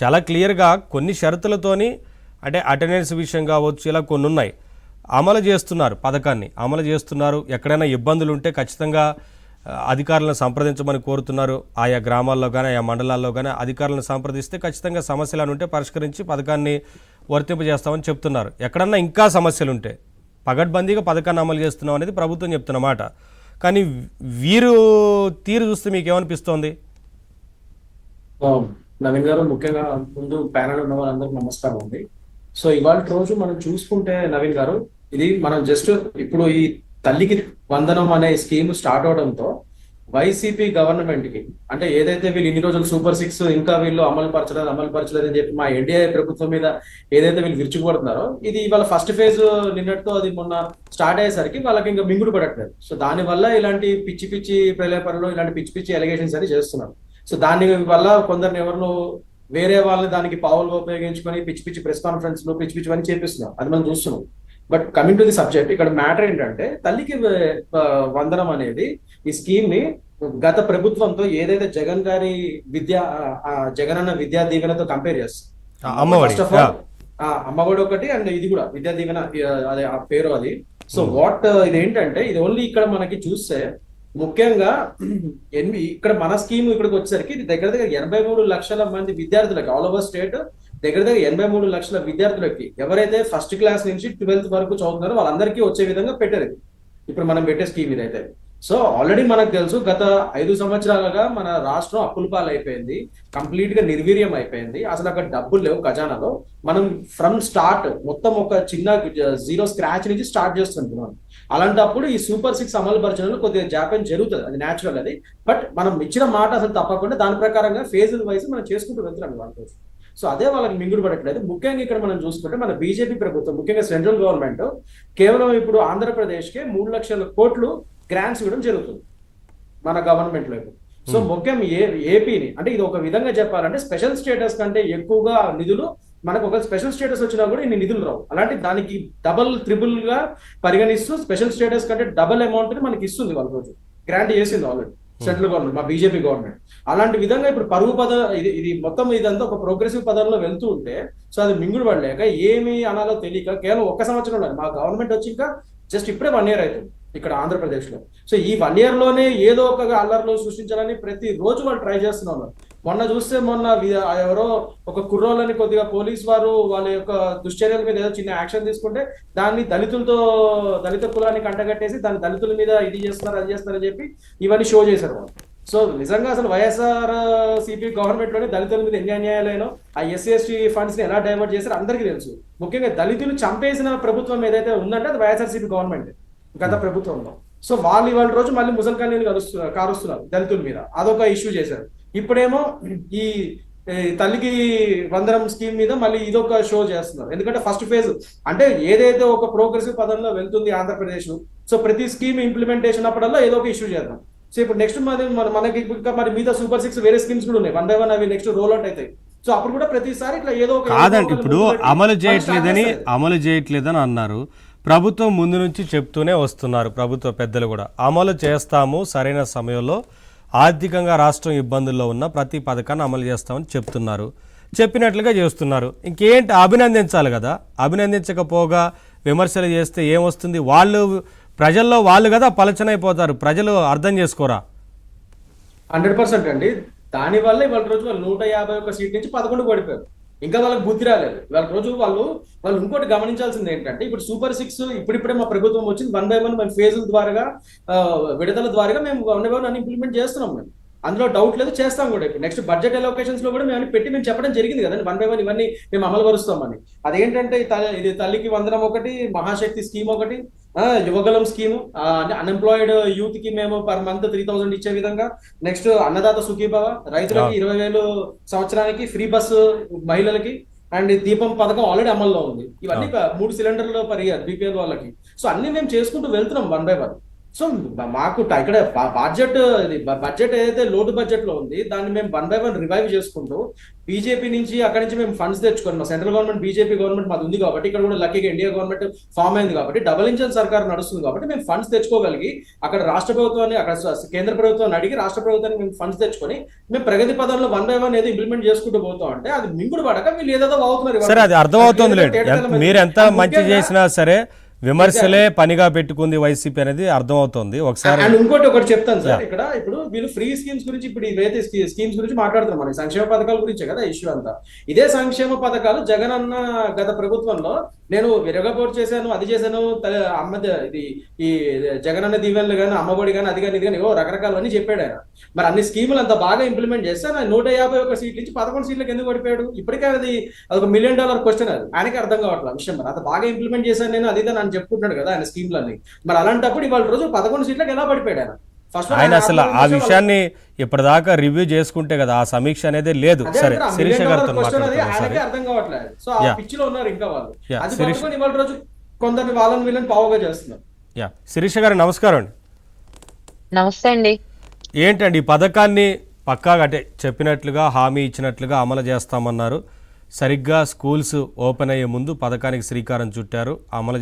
చాలా క్లియర్గా కొన్ని షరతులతోని అంటే అటెండెన్స్ విషయం కావచ్చు ఇలా కొన్ని ఉన్నాయి. అమలు చేస్తున్నారు, పథకాన్ని అమలు చేస్తున్నారు. ఎక్కడైనా ఇబ్బందులు ఉంటే ఖచ్చితంగా అధికారులను సంప్రదించమని కోరుతున్నారు. ఆయా గ్రామాల్లో కానీ ఆయా మండలాల్లో కానీ అధికారులను సంప్రదిస్తే ఖచ్చితంగా సమస్యలు ఉంటే పరిష్కరించి పథకాన్ని వర్తింపజేస్తామని చెప్తున్నారు. ఎక్కడన్నా ఇంకా సమస్యలు ఉంటే పగడ్బందీగా పథకాన్ని అమలు చేస్తున్నాం అనేది ప్రభుత్వం చెప్తున్నమాట. కానీ వీరు తీరు చూస్తే మీకు ఏమనిపిస్తోంది? నవీన్ గారు, ముఖ్యంగా ముందు ప్యానల్ ఉన్న వాళ్ళందరికీ నమస్కారం అండి. సో ఇవాళ రోజు మనం చూసుకుంటే నవీన్ గారు, ఇది మనం జస్ట్ ఇప్పుడు ఈ తల్లికి వందనం అనే స్కీమ్ స్టార్ట్ అవడంతో వైసీపీ గవర్నమెంట్ కి అంటే ఏదైతే వీళ్ళు ఇన్ని రోజులు సూపర్ 6 ఇంకా వీళ్ళు అమలు పరచలేదు అని చెప్పి మా ఎన్డీఏ ప్రభుత్వం మీద ఏదైతే వీళ్ళు విరుచుకుపడుతున్నారో, ఇది ఇవాళ ఫస్ట్ ఫేజ్ నిన్నటితో అది మొన్న స్టార్ట్ అయ్యేసరికి వాళ్ళకి ఇంకా మింగుడు పడట్లేదు. సో దాని వల్ల ఇలాంటి పిచ్చి పిచ్చి ప్రలేపనలు, ఇలాంటి పిచ్చి పిచ్చి ఎలిగేషన్స్ అని చేస్తున్నారు. సో దాని వల్ల కొందరిని ఎవరినో వేరే వాళ్ళని దానికి పావులుగా ఉపయోగించుకొని పిచ్చి పిచ్చి ప్రెస్ కాన్ఫరెన్స్ లో పిచ్చి పిచ్చి అని చేపిస్తున్నారు. అది మనం చూస్తున్నాం. But coming to the subject, ఇక్కడ మ్యాటర్ ఏంటంటే తల్లికి వందనం అనేది ఈ స్కీమ్ ని గత ప్రభుత్వంతో ఏదైతే జగన్ గారి జగన్ అన్న విద్యా దీవెనతో కంపేర్ చేస్తాం. ఫస్ట్ ఆఫ్ ఆల్ అమ్మఒడి ఒకటి అండ్ ఇది కూడా విద్యా దీవెన, అదే ఆ పేరు అది. సో వాట్ ఇది ఏంటంటే ఇది ఓన్లీ ఇక్కడ మనకి చూస్తే ముఖ్యంగా ఇక్కడ మన స్కీమ్ ఇక్కడికి వచ్చేసరికి ఇది దగ్గర దగ్గర 83 లక్షల మంది విద్యార్థులకి ఆల్ ఓవర్ స్టేట్ దగ్గర దగ్గర 83 లక్షల విద్యార్థులకి ఎవరైతే ఫస్ట్ క్లాస్ నుంచి 12th వరకు చదువుతున్నారో వాళ్ళందరికీ వచ్చే విధంగా పెట్టారు ఇప్పుడు మనం పెట్టే స్కీమ్ ఇదైతే. సో ఆల్రెడీ మనకు తెలుసు, గత 5 సంవత్సరాలుగా మన రాష్ట్రం అప్పుల పాలు అయిపోయింది, కంప్లీట్ గా నిర్వీర్యం అయిపోయింది. అసలు అక్కడ డబ్బులు లేవు ఖజానాలో. మనం ఫ్రమ్ స్టార్ట్ మొత్తం ఒక చిన్న జీరో స్క్రాచ్ నుంచి స్టార్ట్ చేస్తుంటున్నాం. అలాంటప్పుడు ఈ సూపర్ 6 అమలు పరచడంలో కొద్దిగా జాప్యం జరుగుతుంది, అది న్యాచురల్ అది. బట్ మనం ఇచ్చిన మాట అసలు తప్పకుండా దాని ప్రకారంగా ఫేజ్ వైజ్ మనం చేసుకుంటూ వెళ్తున్నాం వాళ్ళ. సో అదే వాళ్ళకి మింగుడు పడట్లేదు. ముఖ్యంగా ఇక్కడ మనం చూసుకుంటే మన బీజేపీ ప్రభుత్వం, ముఖ్యంగా సెంట్రల్ గవర్నమెంట్ కేవలం ఇప్పుడు ఆంధ్రప్రదేశ్ కి 3 లక్షల కోట్లు గ్రాంట్స్ ఇవ్వడం జరుగుతుంది మన గవర్నమెంట్ లో. సో ముఖ్యం ఏపీని అంటే ఇది ఒక విధంగా చెప్పాలంటే స్పెషల్ స్టేటస్ కంటే ఎక్కువగా నిధులు మనకు ఒక స్పెషల్ స్టేటస్ వచ్చినా కూడా ఇన్ని నిధులు రావు. అలాంటి దానికి డబల్ త్రిబుల్ గా పరిగణిస్తూ స్పెషల్ స్టేటస్ కంటే డబల్ అమౌంట్ ని మనకి ఇస్తుంది వాళ్ళ రోజు గ్రాంట్ చేసింది ఆల్రెడీ సెంట్రల్ గవర్నమెంట్, మా బీజేపీ గవర్నమెంట్. అలాంటి విధంగా ఇప్పుడు పరువు పద ఇది మొత్తం ఇదంతా ఒక ప్రోగ్రెసివ్ పదంలో వెళ్తూ ఉంటే సో అది మింగుడు పడలేక ఏమి అనాలో తెలియక కేవలం 1 సంవత్సరం ఉండాలి. మా గవర్నమెంట్ వచ్చి ఇంకా జస్ట్ ఇప్పుడే 1 year అవుతుంది ఇక్కడ ఆంధ్రప్రదేశ్ లో. సో ఈ 1 year లోనే ఏదో ఒక అల్లర్లు సృష్టించాలని ప్రతి రోజు వాళ్ళు ట్రై చేస్తున్నారు. మొన్న చూస్తే ఎవరో ఒక కుర్రోళ్ళని కొద్దిగా పోలీస్ వారు వాళ్ళ యొక్క దుశ్చర్యల మీద ఏదో చిన్న యాక్షన్ తీసుకుంటే దాన్ని దళిత కులాన్ని కంటగట్టేసి దాని దళితుల మీద ఇది చేస్తున్నారు అది చేస్తున్నారని చెప్పి ఇవన్నీ షో చేశారు వాళ్ళు. సో నిజంగా అసలు వైఎస్ఆర్ సిపి గవర్నమెంట్ లోనే దళితుల మీద ఎన్ని అన్యాయాలైనో ఆ ఎస్సీ ఫండ్స్ ని ఎలా డైవర్ట్ చేశారో అందరికీ తెలుసు. ముఖ్యంగా దళితులు చంపేసిన ప్రభుత్వం ఏదైతే ఉందంటే అది వైఎస్ఆర్ సిపి గవర్నమెంట్ గత ప్రభుత్వంలో. సో వాళ్ళు ఇవాళ రోజు మళ్ళీ ముసలి కన్నీళ్ళు కారుస్తున్నారు దళితుల మీద, అదొక ఇష్యూ చేశారు. ఇప్పుడేమో ఈ తల్లికి వందనం స్కీమ్ మీద మళ్ళీ ఇదొక షో చేస్తున్నారు. ఎందుకంటే ఫస్ట్ ఫేజ్ అంటే ఏదైతే ఒక ప్రోగ్రెసివ్ పదంలో వెళ్తుంది ఆంధ్రప్రదేశ్, సో ప్రతి స్కీమ్ ఇంప్లిమెంటేషన్ అప్పుడల్లా ఏదో ఒక ఇష్యూ చేద్దాం. సో ఇప్పుడు నెక్స్ట్ మనకి ఇంకా మరి మిగతా సూపర్ 6 వేరే స్కీమ్స్ కూడా ఉన్నాయి, 1 by 1 అవి నెక్స్ట్ రోల్ అవుట్ అవుతాయి. సో అప్పుడు కూడా ప్రతిసారి ఇట్లా ఏదో ఒక కాదండి. ఇప్పుడు అమలు చేయట్లేదని అన్నారు. ప్రభుత్వం ముందు నుంచి చెప్తూనే వస్తున్నారు, ప్రభుత్వ పెద్దలు కూడా అమలు చేస్తాము, సరైన సమయంలో ఆర్థికంగా రాష్ట్రం ఇబ్బందుల్లో ఉన్న ప్రతి పథకాన్ని అమలు చేస్తామని చెప్తున్నారు, చెప్పినట్లుగా చేస్తున్నారు. ఇంకేంటి అభినందించాలి కదా, అభినందించకపోగా విమర్శలు చేస్తే ఏమొస్తుంది? ప్రజల్లో వాళ్ళు కదా పలచనైపోతారు, ప్రజలు అర్థం చేసుకోరా? 100% అండి. దానివల్ల ఇవాళ రోజు వాళ్ళు 151 సీట్ నుంచి 11 పడిపోయారు. ఇంకా వాళ్ళకి బుద్ధి రాలేదు. ఇవాళ రోజు వాళ్ళు ఇంకోటి గమనించాల్సింది ఏంటంటే ఇప్పుడు సూపర్ 6 ఇప్పుడిప్పుడే మా ప్రభుత్వం వచ్చింది 1 by 1 మేము ఫేజుల ద్వారా విడుదల ద్వారా మేము 1 by 1 అన్ని ఇంప్లిమెంట్ చేస్తున్నాం. మేము అందులో డౌట్ లేదు, చేస్తాం కూడా. ఇప్పుడు నెక్స్ట్ బడ్జెట్ అలొకేషన్స్ లో కూడా మేము పెట్టి మేము చెప్పడం జరిగింది కదండి 1 by 1 ఇవన్నీ మేము అమలు పరుస్తామని. అదేంటంటే ఇది తల్లికి వందనం ఒకటి, మహాశక్తి స్కీమ్ ఒకటి, యువగలం స్కీము, అన్ఎంప్లాయిడ్ యూత్ కి మేము పర్ మంత్ 3000 ఇచ్చే విధంగా, నెక్స్ట్ అన్నదాత సుఖీభవ, రైతులకి 20,000 సంవత్సరానికి ఫ్రీ బస్సు మహిళలకి, అండ్ దీపం పథకం ఆల్రెడీ అమల్లో ఉంది. ఇవన్నీ 3 సిలిండర్లు పర్ ఇయర్ బీపీఎల్ వాళ్ళకి. సో అన్ని మేము చేసుకుంటూ వెళ్తున్నాం 1 by 1. సో మాకు ఇక్కడ బడ్జెట్ ఏదైతే లోటు బడ్జెట్ లో ఉంది దాన్ని మేము 1 by 1 రివైవ్ చేసుకుంటూ బీజేపీ నుంచి అక్కడి నుంచి మేము ఫండ్స్ తెచ్చుకొని మా సెంట్రల్ గవర్నమెంట్ బీజేపీ గవర్నమెంట్ మాది ఉంది కాబట్టి ఇక్కడ కూడా లక్కీగా ఇండియా గవర్నమెంట్ ఫామ్ అయింది కాబట్టి డబుల్ ఇంజన్ సర్కార్ నడుస్తుంది కాబట్టి మేము ఫండ్స్ తెచ్చుకోగలిగి అక్కడ రాష్ట్ర ప్రభుత్వాన్ని అక్కడ కేంద్ర ప్రభుత్వాన్ని అడిగి రాష్ట్ర ప్రభుత్వానికి మేము ఫండ్స్ తెచ్చుకొని మేము ప్రగతి పదంలో 1 by 1 ఏదో ఇంప్లిమెంట్ చేసుకుంటూ పోతాం అంటే అది మింగుడు పడక వీళ్ళు ఏదో అవుతున్నారు. సరే, అది అర్థమవుతుంది లేండి. మీరు ఎంత మంచి చేసినా సరే విమర్శలే పనిగా పెట్టుకుంది వైసీపీ అనేది అర్థమవుతుంది. ఒకసారి అండ్ ఒకటి చెప్తాను సార్, ఇక్కడ ఇప్పుడు వీళ్ళు ఫ్రీ స్కీమ్స్ గురించి ఇప్పుడు ఇవైతే స్కీమ్స్ గురించి మాట్లాడుతున్నాం, మన సంక్షేమ పథకాల గురించే కదా ఇష్యూ అంతా. ఇదే సంక్షేమ పథకాలు జగన్ అన్న గత ప్రభుత్వంలో నేను విరగపోటు చేశాను, అది చేశాను, ఇది ఈ జగన్ అన్న దీవెనలు కానీ అమ్మఒడి కానీ అది కానీ ఇది కానీ రకరకాలన్నీ చెప్పాడు ఆయన. మరి అన్ని స్కీములు అంత బాగా ఇంప్లిమెంట్ చేస్తే ఆయన 151 సీట్ల నుంచి 11 సీట్లకు ఎందుకు పడిపోయాడు? ఇప్పటికే అది $1 million క్వశ్చన్. అది ఆయనకి అర్థం కావట్లేదు విషయం. మరి అంత బాగా ఇంప్లిమెంట్ చేశాను నేను అది అని చెప్పుకుంటున్నాడు కదా ఆయన స్కీమ్లన్నీ. మరి అలాంటప్పుడు ఇవాళ రోజు 11 సీట్లకు ఎలా పడిపోయాడు ఆయన? ఆయన అసలు ఆ విషయాన్ని ఇప్పటిదాకా రివ్యూ చేసుకుంటే కదా, ఆ సమీక్ష అనేది లేదు. సరే, శిరీష గారితో అర్థం కావట్లేదు. సో ఆ పిచ్చిలో ఉన్నారు ఇంకా వాళ్ళు. అది పట్టుకొని ఇవాళ రోజు కొందరిని వాళ్ళని వీళ్ళని పావుగా చేస్తున్నారు. శిరీష గారు నమస్కారం అండి. నమస్తే అండి. ఏంటండి ఈ పథకాన్ని పక్కాగా అంటే చెప్పినట్లుగా హామీ ఇచ్చినట్లుగా అమలు చేస్తామన్నారు. సరిగ్గా స్కూల్స్ ఓపెన్ అయ్యే ముందు పథకానికి శ్రీకారం చుట్టారు, అమలు